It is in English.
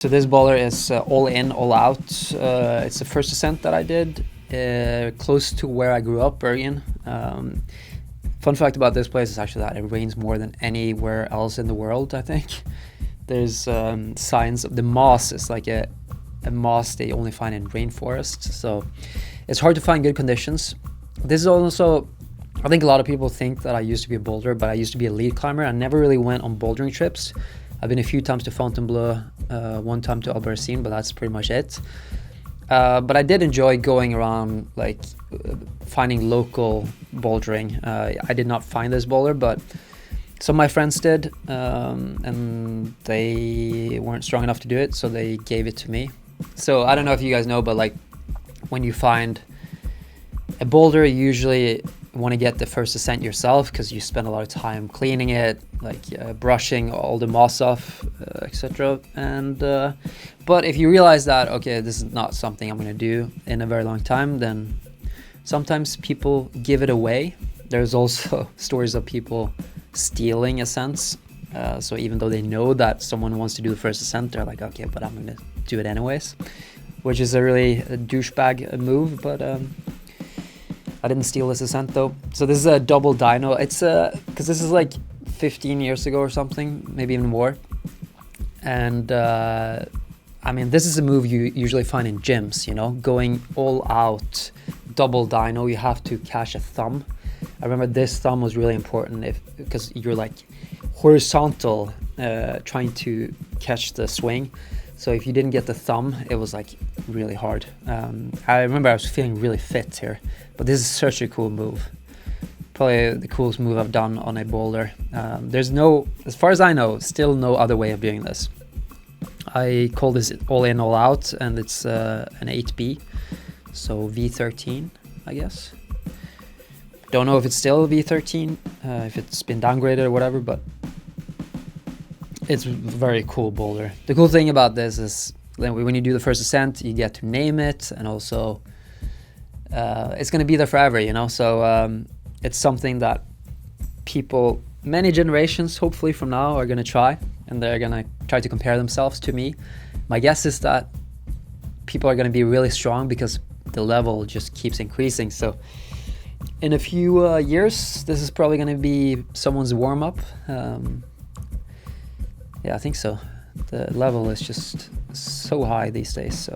So this boulder is all in, all out. It's the first ascent that I did, close to where I grew up, Bergen. Fun fact about this place is actually that it rains more than anywhere else in the world, I think. There's signs of the moss is like a moss they only find in rainforests, so it's hard to find good conditions. This is also, I think a lot of people think that I used to be a boulder, but I used to be a lead climber. I never really went on bouldering trips. I've been a few times to Fontainebleau, one time to Albertine, but that's pretty much it. But I did enjoy going around, like finding local bouldering. I did not find this boulder, but some of my friends did, and they weren't strong enough to do it, so they gave it to me. So I don't know if you guys know, but like when you find a boulder, you usually want to get the first ascent yourself because you spend a lot of time cleaning it, like brushing all the moss off, etc. And but if you realize that, okay, this is not something I'm going to do in a very long time, then sometimes people give it away. There's also stories of people stealing ascents. So even though they know that someone wants to do the first ascent, they're like, okay, but I'm going to do it anyways, which is a really douchebag move. But I didn't steal this ascent though. So this is a double dyno. It's because this is like 15 years ago or something, maybe even more. And I mean, this is a move you usually find in gyms, you know, going all out, double dyno. You have to catch a thumb. I remember this thumb was really important because you're like horizontal, trying to catch the swing. So if you didn't get the thumb, it was like really hard. I remember I was feeling really fit here, but this is such a cool move. Probably the coolest move I've done on a boulder. There's no, as far as I know, still no other way of doing this. I call this all in, all out, and it's an 8B, so V13, I guess. Don't know if it's still V13, if it's been downgraded or whatever, but it's a very cool boulder. The cool thing about this is when you do the first ascent, you get to name it, and also it's going to be there forever, you know. So it's something that people, many generations, hopefully from now, are going to try, and they're going to try to compare themselves to me. My guess is that people are going to be really strong because the level just keeps increasing. So in a few years, this is probably going to be someone's warm-up. Yeah, I think so. The level is just so high these days, so